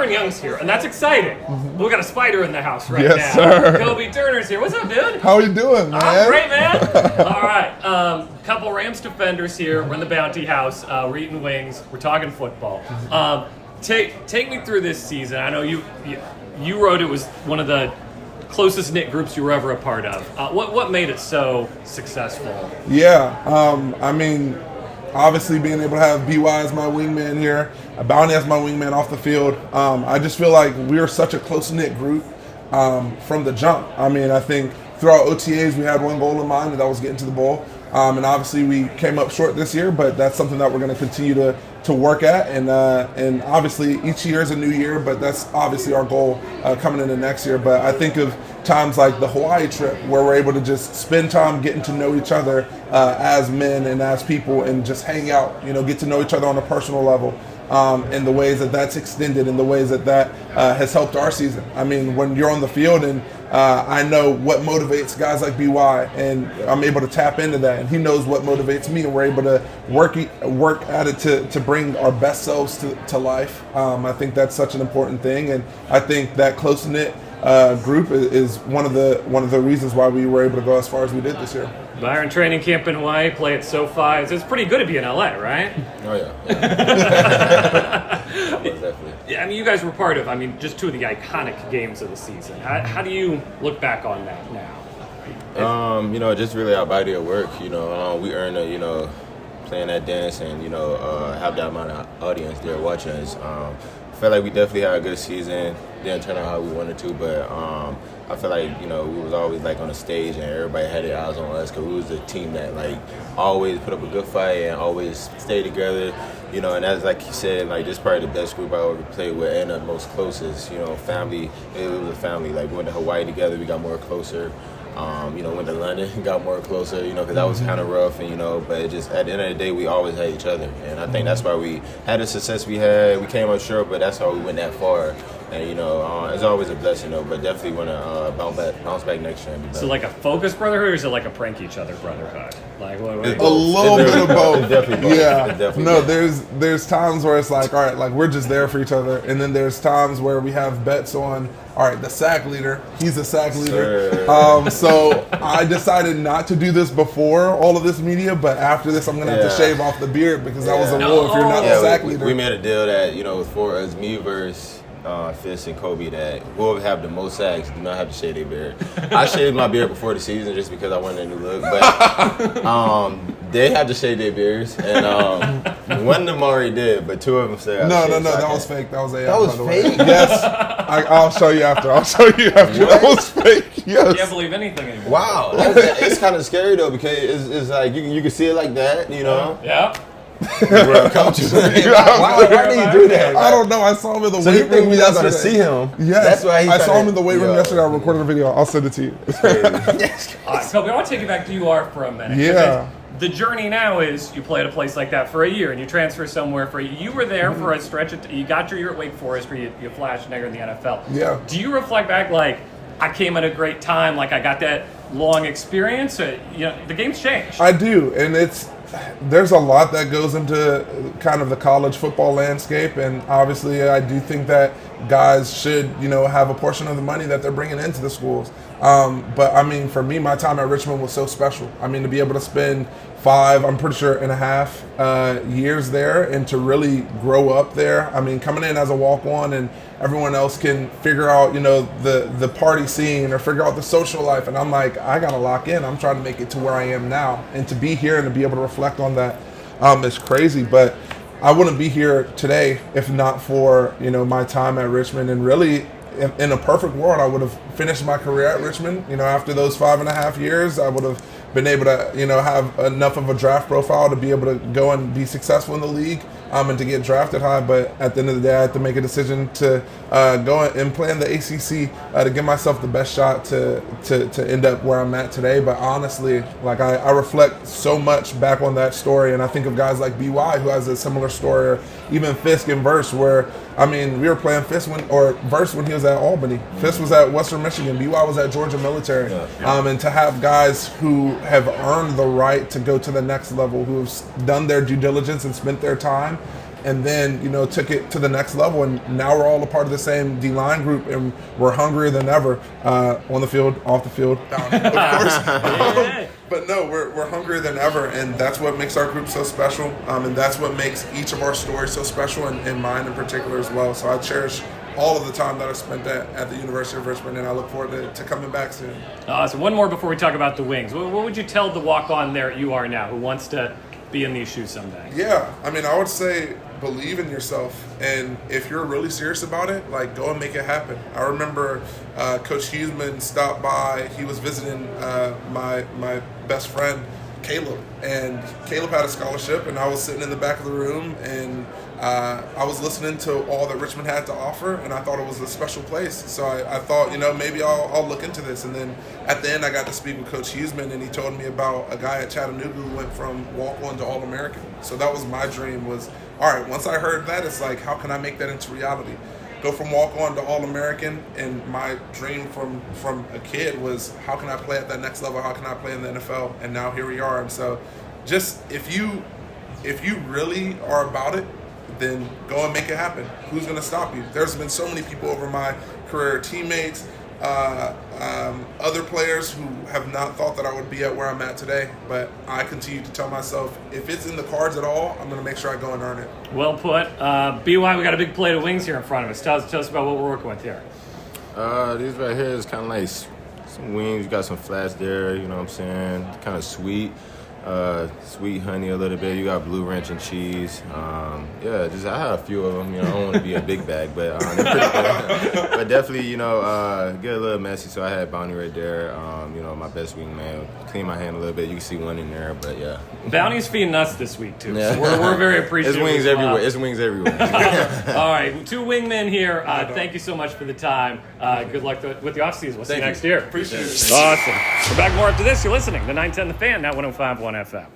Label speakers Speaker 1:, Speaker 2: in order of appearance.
Speaker 1: Byron Young's here, and that's exciting. We got a spider in the house right
Speaker 2: Yes,
Speaker 1: now.
Speaker 2: sir.
Speaker 1: Kobie Turner's here. What's up, dude?
Speaker 2: How are you doing, man?
Speaker 1: I'm great, man. All right, couple Rams defenders here. We're in the Bounty House. We're eating wings. We're talking football. Take me through this season. I know you wrote it was one of the closest knit groups you were ever a part of. What made it so successful?
Speaker 2: Yeah, I mean, obviously being able to have BY as my wingman here, Bounty as my wingman off the field. I just feel like we are such a close knit group from the jump. I mean, I think throughout OTAs we had one goal in mind, and that was getting to the bowl. And obviously we came up short this year, but that's something that we're going to continue to work at. And obviously each year is a new year, but that's obviously our goal coming into next year. But I think of times like the Hawaii trip where we're able to just spend time getting to know each other as men and as people and just hang out, get to know each other on a personal level. And the ways that that's extended and the ways that has helped our season. I mean, when you're on the field and I know what motivates guys like BY, and I'm able to tap into that, and he knows what motivates me, and we're able to work at it to bring our best selves to life. I think that's such an important thing, and I think that close-knit group is one of the reasons why we were able to go as far as we did this year.
Speaker 1: Byron, training camp in Hawaii, play at SoFi. It's pretty good to be in LA, right?
Speaker 3: Oh, yeah. Definitely.
Speaker 1: Yeah, I mean, you guys were part of, just two of the iconic games of the season. How do you look back on that now?
Speaker 3: Just really our body of work. We earned a, playing that dance and, have that amount of audience there watching us. I feel like we definitely had a good season. Didn't turn out how we wanted to, but I feel like, we was always like on the stage and everybody had their eyes on us because we was the team that like always put up a good fight and always stayed together, and that's like you said, like this probably the best group I ever played with and the most closest, family. It was a family. Like we went to Hawaii together, we got more closer. Went to London, got more closer, because that was kind of rough, and, but it just, at the end of the day, we always had each other. And I think that's why we had the success we had. We came up short, but that's how we went that far. And, it's always a blessing, but definitely want to bounce back next year.
Speaker 1: So like a focused brotherhood, or is it like a prank each other brotherhood? Like what?
Speaker 2: A little bit of both.
Speaker 3: Definitely both.
Speaker 2: Yeah.
Speaker 3: Definitely
Speaker 2: No,
Speaker 3: both.
Speaker 2: there's times where it's like, all right, like we're just there for each other. And then there's times where we have bets on, all right, the sack leader, he's a sack leader. So I decided not to do this before all of this media, but after this I'm going to have to shave off the beard because that was a rule if you're not the sack leader.
Speaker 3: We made a deal that, for us, me versus Fitz and Kobie, that whoever have the most sacks do not have to shave their beard. I shaved my beard before the season just because I wanted a new look, but they had to shave their beards, and one of them already did, but two of them said
Speaker 2: No, that was fake. That was AI.
Speaker 3: That was fake?
Speaker 2: Yes. I'll show you after. That was fake. Yes.
Speaker 1: I can't believe anything anymore.
Speaker 3: Wow, it's kind of scary though because it's like you can see it like that,
Speaker 1: Yeah.
Speaker 3: Where come to. Why did he do that?
Speaker 2: I don't know. I saw him in the weight room.
Speaker 3: So you think we not
Speaker 2: yesterday.
Speaker 3: gonna see him?
Speaker 2: Yes.
Speaker 3: That's why
Speaker 2: I saw him in the weight room yesterday. I recorded a video. I'll send it to you.
Speaker 1: Yes. All right, Kobie, I want to take you back to UR for a minute.
Speaker 2: Yeah.
Speaker 1: The journey now is you play at a place like that for a year and you transfer somewhere for a year. You were there for a stretch. You got your year at Wake Forest where you flashed nigger in the NFL.
Speaker 2: Yeah.
Speaker 1: Do you reflect back like, I came at a great time, like I got that long experience? The game's changed.
Speaker 2: I do, and there's a lot that goes into kind of the college football landscape, and obviously I do think that guys should, have a portion of the money that they're bringing into the schools. But for me, my time at Richmond was so special. To be able to spend 5, I'm pretty sure, and a half years there and to really grow up there. Coming in as a walk-on and everyone else can figure out, the party scene or figure out the social life. And I'm like, I got to lock in. I'm trying to make it to where I am now. And to be here and to be able to reflect on that is crazy. But I wouldn't be here today if not for, my time at Richmond. And really, in a perfect world, I would have finished my career at Richmond. After those 5.5 years, I would have been able to, have enough of a draft profile to be able to go and be successful in the league and to get drafted high. But at the end of the day, I had to make a decision to go and play in the ACC to give myself the best shot to end up where I'm at today. But honestly, like I reflect so much back on that story, and I think of guys like BY who has a similar story, or even Fisk and Verse, where we were playing Verse when he was at Albany. Fisk was at Western Michigan. BY was at Georgia Military. And to have guys who have earned the right to go to the next level, who've done their due diligence and spent their time, and then, took it to the next level. And now we're all a part of the same D-line group, and we're hungrier than ever on the field, off the field, of course. But no, we're hungrier than ever, and that's what makes our group so special, and that's what makes each of our stories so special, and mine in particular as well. So I cherish all of the time that I spent at the University of Richmond, and I look forward to coming back soon.
Speaker 1: So one more before we talk about the Wings. What would you tell the walk-on there at UR now who wants to be in these shoes someday?
Speaker 2: Yeah, I would say believe in yourself, and if you're really serious about it, go and make it happen. I remember Coach Huseman stopped by. He was visiting my best friend Caleb, and Caleb had a scholarship, and I was sitting in the back of the room, and I was listening to all that Richmond had to offer, and I thought it was a special place. So I thought, maybe I'll look into this. And then at the end, I got to speak with Coach Huseman, and he told me about a guy at Chattanooga who went from walk-on to All-American. So that was my dream, was, all right, once I heard that, it's like, how can I make that into reality? Go from walk-on to All-American, and my dream from a kid was, how can I play at that next level? How can I play in the NFL? And now here we are. And so just if you really are about it, then go and make it happen. Who's going to stop you? There's been so many people over my career, teammates, other players who have not thought that I would be at where I'm at today, but I continue to tell myself, if it's in the cards at all, I'm going to make sure I go and earn it.
Speaker 1: Well put. BY, we got a big plate of wings here in front of us. Tell us about what we're working with here.
Speaker 3: These right here is kind of like some wings. You got some flats there, you know what I'm saying? Kind of sweet. Sweet honey a little bit. You got blue ranch and cheese. I have a few of them. I don't want to be a big bag, but they're pretty good. But definitely, get a little messy. So I had Bounty right there. My best wingman. Clean my hand a little bit. You can see one in there, but yeah.
Speaker 1: Bounty's feeding us this week too.
Speaker 3: Yeah.
Speaker 1: So we're very appreciative.
Speaker 3: It's wings everywhere. It's wings everywhere.
Speaker 1: All right, 2 wingmen here. Thank you so much for the time. Good luck with the offseason. We'll see you next year.
Speaker 2: Appreciate it.
Speaker 1: Awesome. We're back more after this. You're listening to 910 The Fan, now 105.1 FM.